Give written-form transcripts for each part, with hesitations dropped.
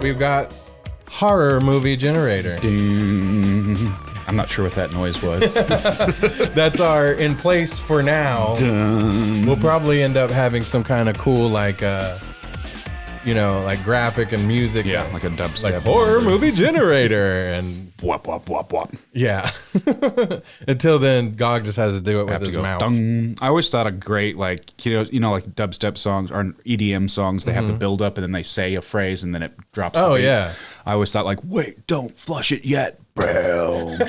we've got horror movie generator. Ding. I'm not sure what that noise was. That's our in place for now. Dun. We'll probably end up having some kind of cool, like, like graphic and music. Yeah, like a dubstep. Like horror movie generator. And wop, wop, wop, wop. yeah. Until then, Gog just has to do it with his mouth. Dung. I always thought a great, like dubstep songs or EDM songs, they have the build up and then they say a phrase and then it drops. Oh, yeah. I always thought, like, wait, don't flush it yet, bro. I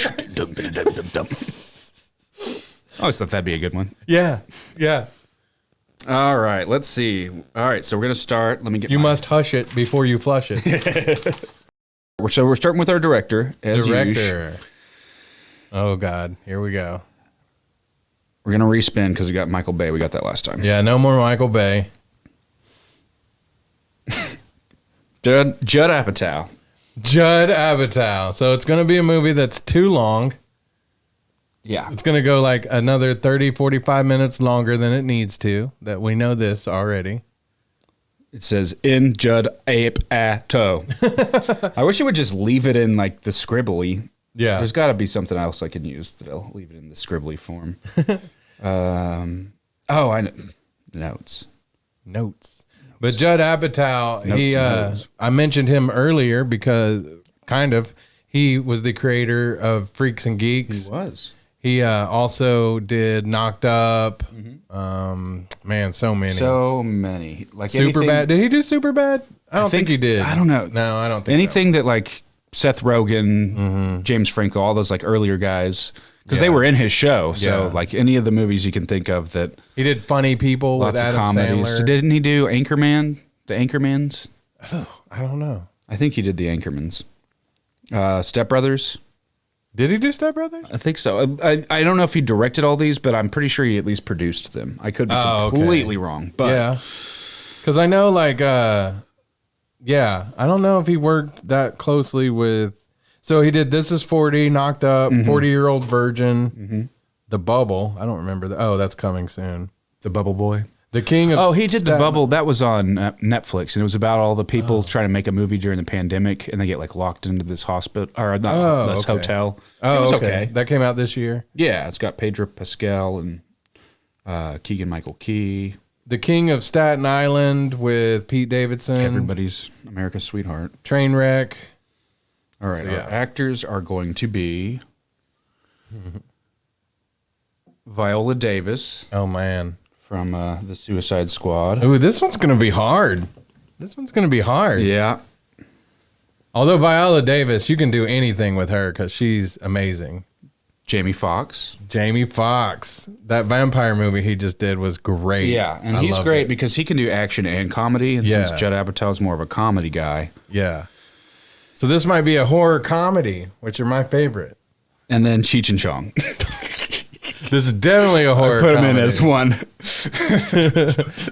always thought that'd be a good one. Yeah. Yeah. All right, let's see. All right, so we're going to start. Let me get You must hush it before you flush it. So we're starting with our director, as usual. Oh, God. Here we go. We're going to respin because we got Michael Bay. We got that last time. Yeah, no more Michael Bay. Judd Apatow. Judd Apatow. So it's going to be a movie that's too long. Yeah. It's going to go like another 30, 45 minutes longer than it needs to. That we know this already. It says, in Judd Apatow. I wish it would just leave it in like the scribbly. Yeah. There's got to be something else I can use that'll leave it in the scribbly form. I know. Notes. But Judd Apatow, I mentioned him earlier because he was the creator of Freaks and Geeks. He was. He also did Knocked Up. Man, so many. Like Superbad. Did he do Superbad? I don't think he did. I don't know. No, I don't think anything that like Seth Rogen, James Franco, all those like earlier guys, because they were in his show. So like any of the movies you can think of that he did Funny People with Adam Sandler. So didn't he do Anchorman? The Anchormans? Oh, I don't know. I think he did the Anchormans. Step Brothers. Did he do Step Brothers? I think so. I don't know if he directed all these, but I'm pretty sure he at least produced them. I could be completely wrong. But yeah, because I know I don't know if he worked that closely with. So he did This Is 40, Knocked Up, 40-Year-Old Virgin, The Bubble. I don't remember that. Oh, that's coming soon. The Bubble Boy. The King of he did The Bubble. That was on Netflix, and it was about all the people trying to make a movie during the pandemic, and they get like locked into this hospital or this hotel. Oh, it was okay. That came out this year. Yeah, it's got Pedro Pascal and Keegan-Michael Key. The King of Staten Island with Pete Davidson. Everybody's America's sweetheart. Trainwreck. All right, our actors are going to be Viola Davis. Oh, man. From the Suicide Squad. Ooh, this one's going to be hard. Yeah. Although Viola Davis, you can do anything with her because she's amazing. Jamie Foxx. That vampire movie he just did was great. Yeah, and he's great because he can do action and comedy. And since Judd Apatow's more of a comedy guy. Yeah. So this might be a horror comedy, which are my favorite. And then Cheech Chong. This is definitely a horror comedy. I put him in as one.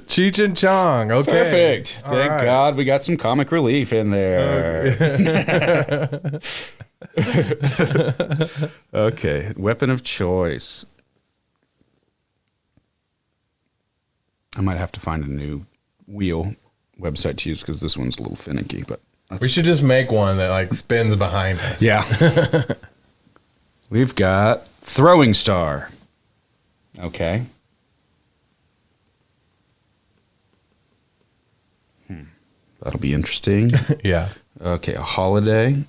Cheech Chong. Okay. Perfect. Thank God we got some comic relief in there. Okay. Weapon of choice. I might have to find a new wheel website to use because this one's a little finicky. But we should just make one that like spins behind us. Yeah. We've got Throwing Star. Okay. That'll be interesting. Yeah. Okay, a holiday.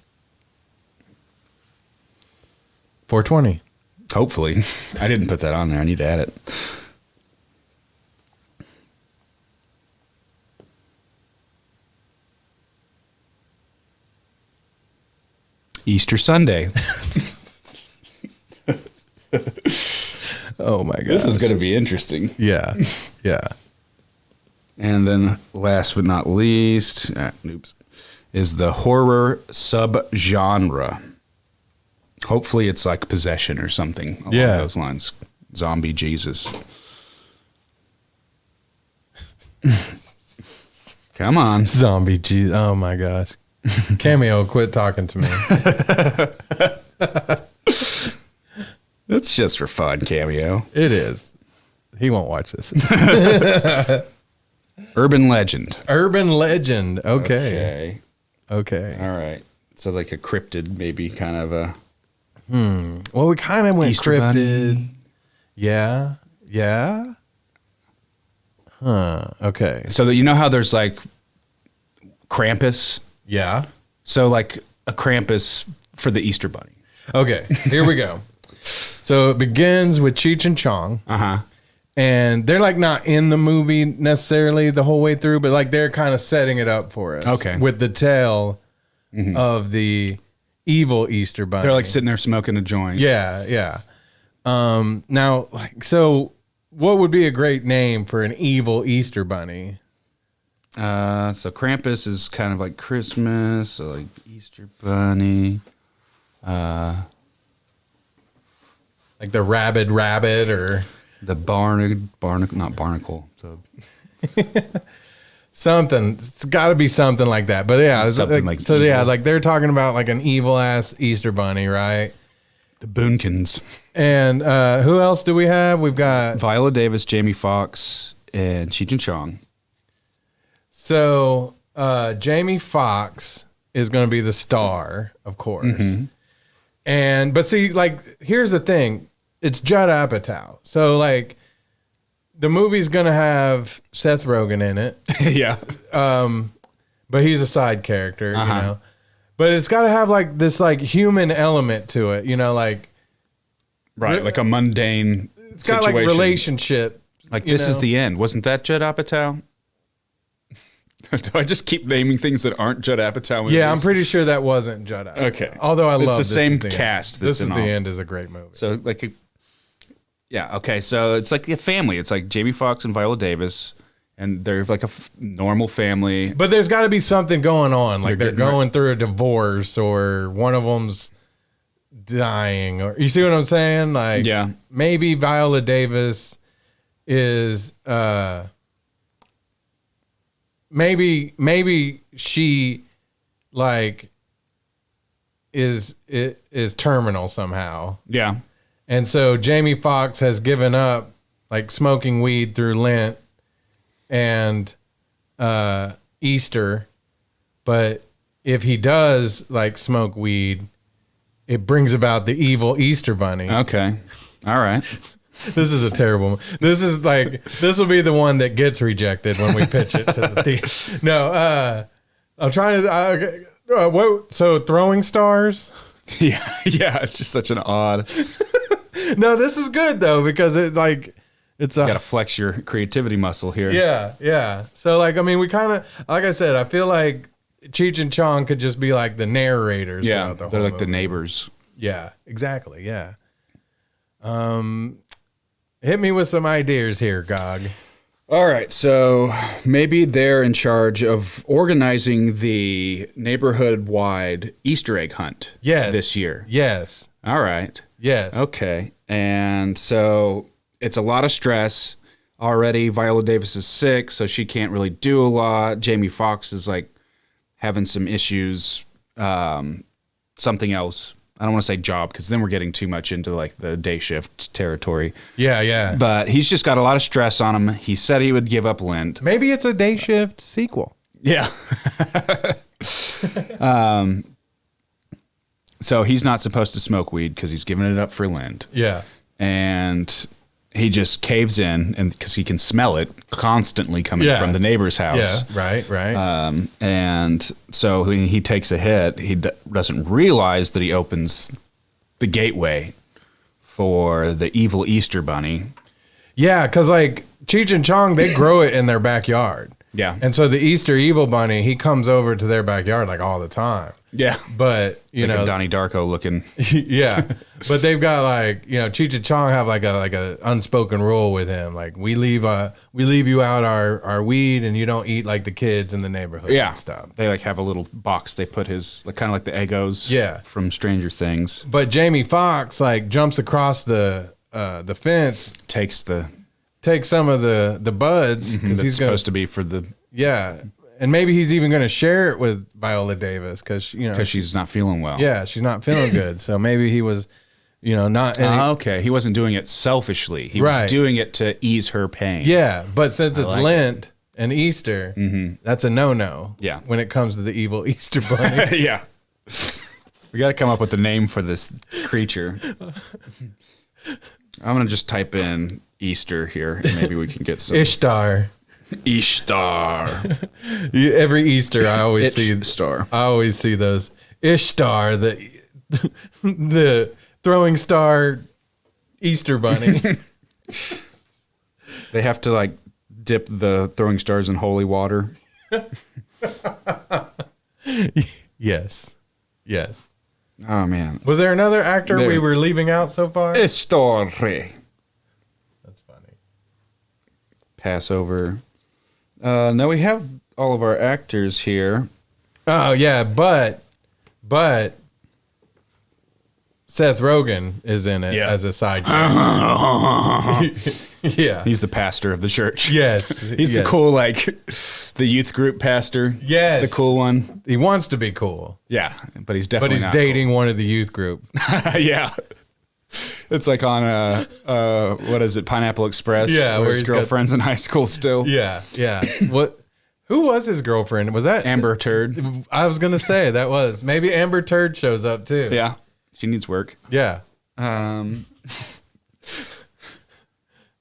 420. Hopefully. I didn't put that on there. I need to add it. Easter Sunday. Oh my God. This is going to be interesting. Yeah. Yeah. And then last but not least, is the horror subgenre. Hopefully it's like Possession or something along those lines. Zombie Jesus. Come on. Zombie Jesus. Oh my gosh. Cameo, quit talking to me. That's just for fun, Cameo. It is. He won't watch this. Urban Legend. Urban Legend. Okay. Okay. All right. So like a cryptid, maybe kind of a. Well, we kind of went Easter cryptid. bunny. Yeah. Yeah. Huh. Okay. So that you know how there's like Krampus. Yeah. So like a Krampus for the Easter bunny. Okay. Here we go. So it begins with Cheech and Chong. And they're like not in the movie necessarily the whole way through, but like they're kind of setting it up for us. Okay. With the tale of the evil Easter bunny. They're like sitting there smoking a joint. Yeah, yeah. Now, like, so what would be a great name for an evil Easter bunny? So Krampus is kind of like Christmas, so like Easter bunny. Like the rabid rabbit or The not barnacle. something. It's got to be something like that. But yeah, Something like so. evil. Yeah, like they're talking about like an evil ass Easter bunny, right? The Boonkins. And who else do we have? We've got Viola Davis, Jamie Foxx, and Cheech and Chong. so Jamie Foxx is going to be the star, of course. And but see, like here's the thing. It's Judd Apatow. So like the movie's gonna have Seth Rogen in it. Yeah. But he's a side character, you know. But it's gotta have like this like human element to it, you know, like Right, like a mundane it's got like relationship. Like this is the end. Wasn't that Judd Apatow? Do I just keep naming things that aren't Judd Apatow movies? Yeah, I'm pretty sure that wasn't Judd Apatow. Okay. Although I love it's the This same Is the cast. End. This That's is in the all. End is a great movie. So like, yeah, okay. So it's like a family. It's like Jamie Foxx and Viola Davis, and they're like a normal family. But there's got to be something going on. Like they're getting going through a divorce, or one of them's dying, or you see what I'm saying? Like, Yeah. maybe Viola Davis is maybe she like is terminal somehow. Yeah. And so Jamie Foxx has given up like smoking weed through Lent and Easter, but if he does like smoke weed, it brings about the evil Easter bunny. Okay. All right. This is a terrible. This is like this will be the one that gets rejected when we pitch it to the theater. No, I'm trying to. What? So throwing stars? Yeah. Yeah. It's just such an odd. No, this is good though because it like it's a. Got to flex your creativity muscle here. Yeah, yeah. So like I mean, we kind of like I said, I feel like Cheech and Chong could just be like the narrators. Yeah. throughout the They're whole like the movie. neighbors. Yeah, exactly. Yeah. Hit me with some ideas here, Gog. All right, so maybe they're in charge of organizing the neighborhood-wide Easter egg hunt this year. Yes. All right. Yes. Okay. And so it's a lot of stress. Already Viola Davis is sick, so she can't really do a lot. Jamie Foxx is like having some issues, something else. I don't want to say job because then we're getting too much into like the day shift territory. Yeah, yeah. But he's just got a lot of stress on him. He said he would give up Lent. Maybe it's a day shift sequel. Yeah. So he's not supposed to smoke weed because he's giving it up for Lent. Yeah. And he just caves in, and because he can smell it constantly coming Yeah. from the neighbor's house. Yeah. Right. Right. And so he takes a hit. He doesn't realize that he opens the gateway for the evil Easter bunny. Yeah, because like Cheech and Chong, they grow it in their backyard. Yeah. And so the Easter evil bunny, he comes over to their backyard like all the time. Yeah. But you Like know, a Donnie Darko looking. yeah. But they've got like Cheech and Chong have like a unspoken rule with him. Like we leave you out our weed, and you don't eat like the kids in the neighborhood. Yeah. And stuff. They like have a little box. They put his like kind of like the Eggos. Yeah. From Stranger Things. But Jamie Foxx like jumps across the fence, Takes some of the buds because that's he's supposed to be for the and maybe he's even going to share it with Viola Davis because she's not feeling well. yeah, she's not feeling good. So maybe he was, not. Okay. He wasn't doing it selfishly. He was Right. doing it to ease her pain. Yeah, but since it's like Lent and Easter, that's a no-no. Yeah. When it comes to the evil Easter bunny. Yeah. We got to come up with a name for this creature. I'm going to just type in Easter here, and maybe we can get some. Ishtar. Every Easter, I always see those. Ishtar, the throwing star Easter bunny. They have to like dip the throwing stars in holy water. Yes. Oh man. Was there another actor we were leaving out so far? Ishtar. That's funny. Passover. Now we have all of our actors here. Oh yeah, but Seth Rogen is in it as a side character. Yeah. He's the pastor of the church. Yes. He's the cool, like, the youth group pastor. Yes. The cool one. He wants to be cool. Yeah, but he's definitely not dating one of the youth group. Yeah. It's like on, what is it, Pineapple Express? Yeah. Where his girlfriend's in high school still. Yeah. Who was his girlfriend? Was that Amber Turd? I was going to say that was. Maybe Amber Turd shows up too. Yeah. She needs work. Yeah.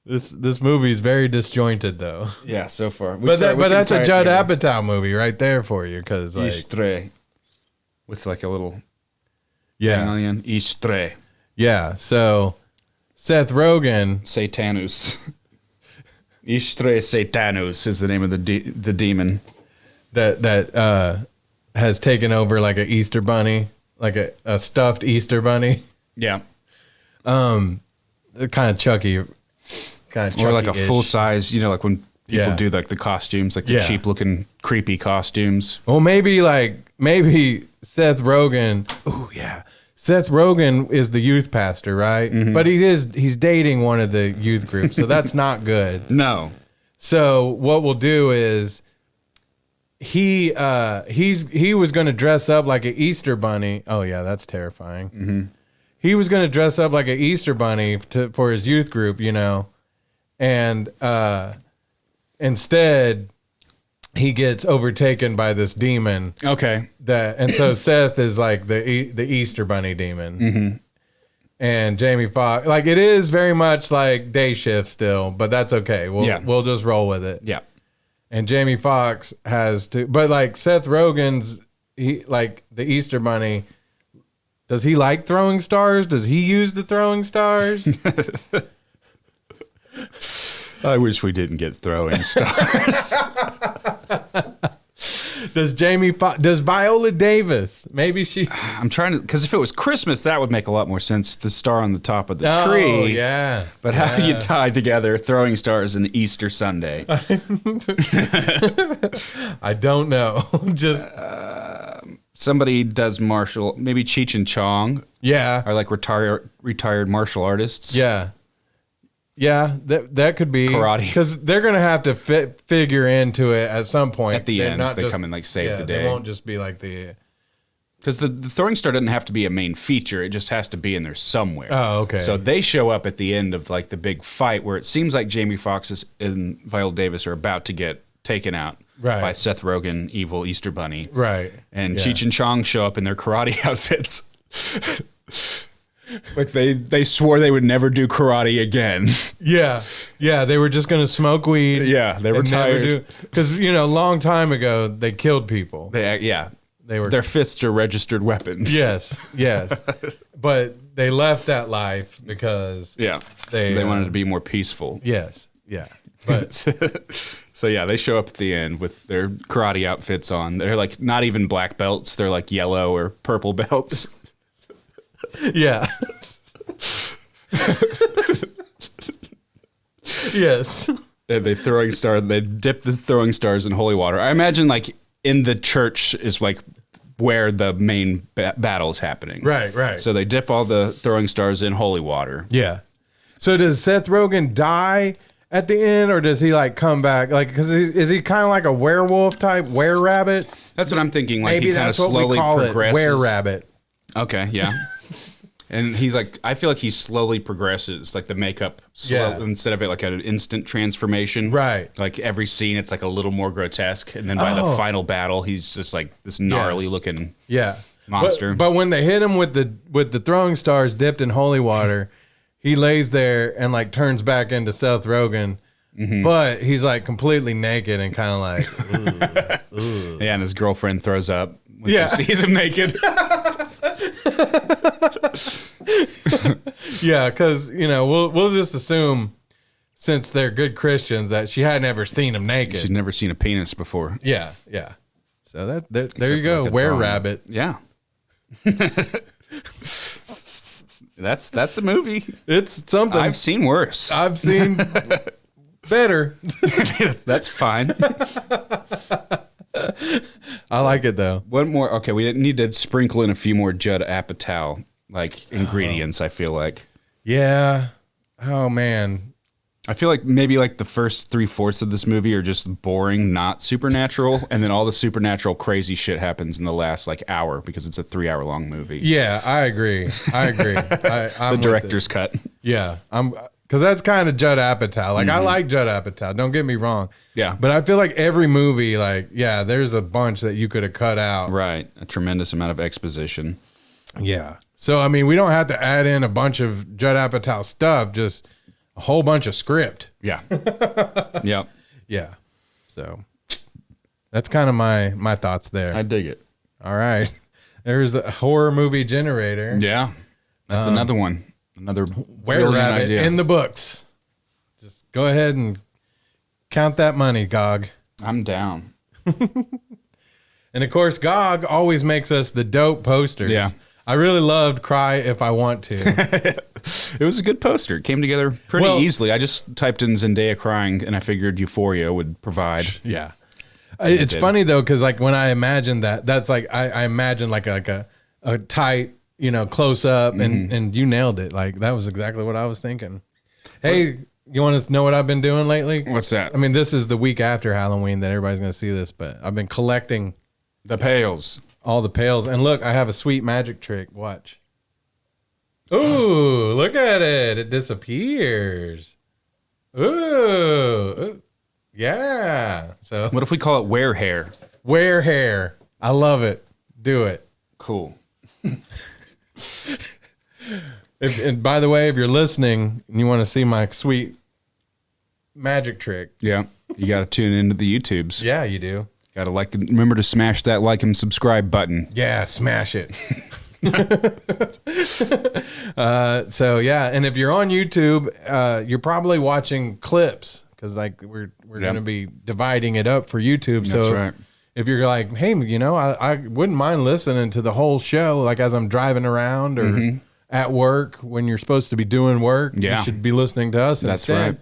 This movie is very disjointed though. Yeah, so far. But that's a Judd Apatow movie right there for you, because like Istre, with like a little alien. Istre. Yeah. So Seth Rogen, Satanus. Istre Satanus is the name of the demon that has taken over like an Easter bunny, like a stuffed Easter bunny. Yeah. Kind of Chucky. Or like a full size, like when people do like the costumes, like the cheap looking, creepy costumes. Well, maybe Seth Rogen. Oh yeah, Seth Rogen is the youth pastor, right? Mm-hmm. But he's dating one of the youth groups, so that's not good. No. So what we'll do is he was going to dress up like an Easter bunny. Oh yeah, that's terrifying. Mm-hmm. He was going to dress up like an Easter bunny for his youth group, and instead he gets overtaken by this demon. Okay. And so Seth is like the Easter bunny demon. Mm-hmm. And Jamie Foxx, like, it is very much like day shift still, but that's okay. We'll just roll with it. Yeah. And Jamie Foxx has to, but like Seth Rogen's, like the Easter bunny. Does he like throwing stars? Does he use the throwing stars? I wish we didn't get throwing stars. Does Viola Davis? Maybe she. I'm trying to, because if it was Christmas, that would make a lot more sense. The star on the top of the tree. Oh, yeah. But how do you tie together throwing stars and Easter Sunday? I don't know. Just. Somebody does maybe Cheech and Chong. Yeah. Are like retired martial artists. Yeah. Yeah, that could be karate, because they're gonna have to figure into it at some point. At the end, they come and like save the day. They won't just be like because the throwing star doesn't have to be a main feature; it just has to be in there somewhere. Oh, okay. So they show up at the end of like the big fight where it seems like Jamie Foxx and Viola Davis are about to get taken out by Seth Rogen, evil Easter bunny. Right. And Cheech and Chong show up in their karate outfits. Like they swore they would never do karate again. Yeah, they were just gonna smoke weed. Yeah, they retired because long time ago they killed people. They were their fists are registered weapons. Yes, but they left that life because they wanted to be more peaceful. Yes, yeah, but so they show up at the end with their karate outfits on. They're like not even black belts; they're like yellow or purple belts. Yeah. Yes. And they dip the throwing stars in holy water. I imagine like in the church is like where the main battle is happening. Right. So they dip all the throwing stars in holy water. Yeah. So does Seth Rogen die at the end, or does he like come back? Like, because is he kind of like a werewolf type, were-rabbit? That's what I'm thinking. Like maybe he kind of slowly progresses. Were-rabbit. Okay, yeah. And he's like, I feel like he slowly progresses, like the makeup, instead of it like an instant transformation. Right. Like every scene, it's like a little more grotesque. And then by the final battle, he's just like this gnarly looking monster. But when they hit him with the throwing stars dipped in holy water, he lays there and like turns back into Seth Rogen. But he's like completely naked and kind of like, ooh. Yeah, and his girlfriend throws up when she sees him naked. Yeah, because we'll just assume, since they're good Christians, that she had never seen him naked. She'd never seen a penis before. Yeah. So there you go, WereRabbit. Yeah. That's a movie. It's something. I've seen worse. I've seen better. That's fine. I like it though. One more. Okay, we need to sprinkle in a few more Judd Apatow ingredients. I feel like. Yeah. Oh man. I feel like maybe like the first 3/4 of this movie are just boring, not supernatural, and then all the supernatural crazy shit happens in the last like hour because it's a 3-hour-long movie. Yeah, I agree. I'm the director's cut. Yeah, because that's kind of Judd Apatow. Like I like Judd Apatow. Don't get me wrong. Yeah, but I feel like every movie, like there's a bunch that you could have cut out. Right, a tremendous amount of exposition. Yeah. So I mean, we don't have to add in a bunch of Judd Apatow stuff. Just a whole bunch of script. Yeah. Yep. Yeah. So that's kind of my thoughts there. I dig it. All right. There's a horror movie generator. Yeah. That's another one. Another WereRabbit idea. in the books. Just go ahead and count that money, Gog. I'm down. And of course, Gog always makes us the dope posters. Yeah. I really loved Cry If I Want To. It was a good poster. It came together pretty easily. I just typed in Zendaya crying, and I figured Euphoria would provide. Yeah. It's funny, though, because like when I imagined that's like, I imagined like a tight, close up, and you nailed it. Like that was exactly what I was thinking. Hey, you want to know what I've been doing lately? What's that? I mean, this is the week after Halloween that everybody's going to see this, but I've been collecting the pails. All the pails. And look, I have a sweet magic trick. Watch. Ooh, look at it. It disappears. Ooh. Yeah. So what if we call it WereHare? WereHare. I love it. Do it. Cool. And by the way, if you're listening and you want to see my sweet magic trick. Yeah. You got to tune into the YouTubes. Yeah, you do. Got to remember to smash that like and subscribe button. Yeah, smash it. So yeah, and if you're on YouTube, you're probably watching clips because like we're going to be dividing it up for YouTube. That's right. If you're like, hey, I wouldn't mind listening to the whole show, like as I'm driving around or at work when you're supposed to be doing work, you should be listening to us That's instead. right.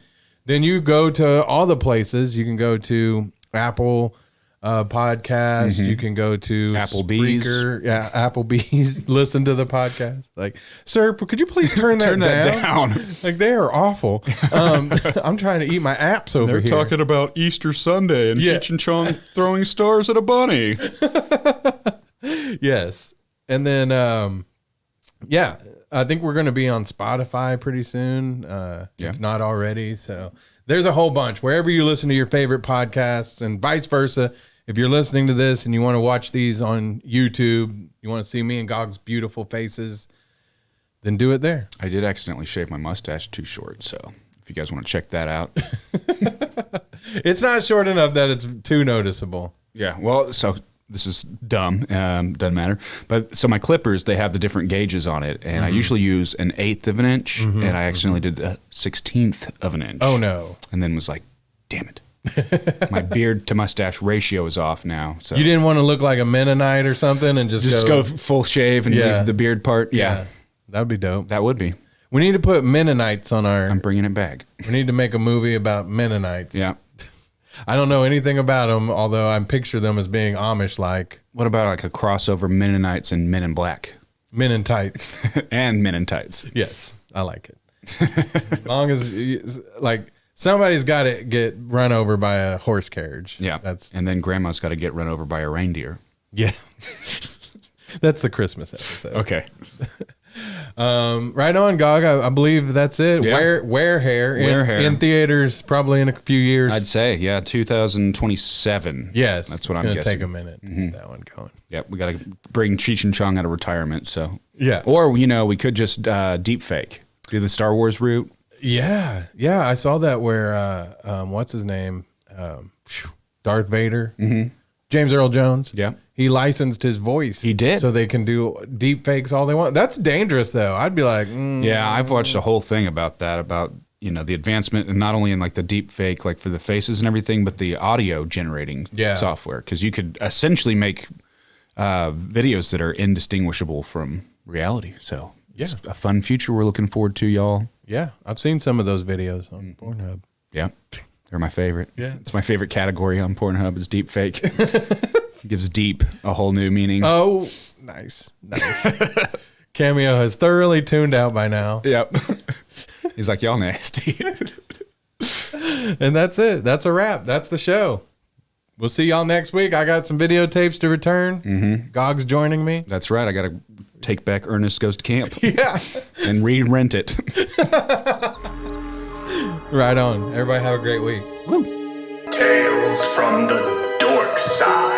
Then you go to all the places. You can go to Apple podcast. You can go to Applebee's. Spreaker. Yeah, Applebee's. Listen to the podcast. Like, sir, could you please turn that down? Like, they are awful. I'm trying to eat my apps over here. They're talking about Easter Sunday and Cheech Chong throwing stars at a bunny. Yes. And then, I think we're going to be on Spotify pretty soon, if not already. So there's a whole bunch. Wherever you listen to your favorite podcasts and vice versa, if you're listening to this and you want to watch these on YouTube, you want to see me and Gog's beautiful faces, then do it there. I did accidentally shave my mustache too short, so if you guys want to check that out. It's not short enough that it's too noticeable. Yeah, well, so this is dumb, doesn't matter. But so my clippers, they have the different gauges on it, and I usually use an 1/8 of an inch, and I accidentally did the 1/16 of an inch. Oh, no. And then was like, damn it. My beard to mustache ratio is off now. So You didn't want to look like a Mennonite or something and just go full shave and leave the beard part? Yeah. That would be dope. That would be. We need to put Mennonites on our... I'm bringing it back. We need to make a movie about Mennonites. Yeah. I don't know anything about them, although I picture them as being Amish-like. What about like a crossover Mennonites and Men in Black? Men in tights. And Men in Tights. Yes, I like it. As long as, like, somebody's got to get run over by a horse carriage. Yeah. And then grandma's got to get run over by a reindeer. Yeah. That's the Christmas episode. Okay. Right on, Gog. I believe that's it. Yeah. WereHare in theaters probably in a few years. I'd say, yeah, 2027. Yes, that's what I'm gonna guessing. Take a minute to get that one going. Yep, we got to bring Cheech and Chong out of retirement. So yeah, or we could just deep fake, do the Star Wars route. Yeah. I saw that where what's his name, Darth Vader, James Earl Jones. Yeah. He licensed his voice. He did. So they can do deep fakes all they want. That's dangerous, though. I'd be like, Yeah, I've watched a whole thing about that, about, the advancement, and not only in like the deep fake, like for the faces and everything, but the audio generating software. Because you could essentially make videos that are indistinguishable from reality. So it's a fun future we're looking forward to, y'all. Yeah, I've seen some of those videos on Pornhub. Yeah, they're my favorite. Yeah. It's my favorite category on Pornhub is deep fake. Gives deep a whole new meaning. Oh, nice. Cameo has thoroughly tuned out by now. Yep. He's like, y'all nasty. And that's it. That's a wrap. That's the show. We'll see y'all next week. I got some videotapes to return. Gog's joining me. That's right. I got to take back Ernest Goes to Camp. Yeah. And re-rent it. Right on. Everybody have a great week. Woo. Tales from the Dorkside.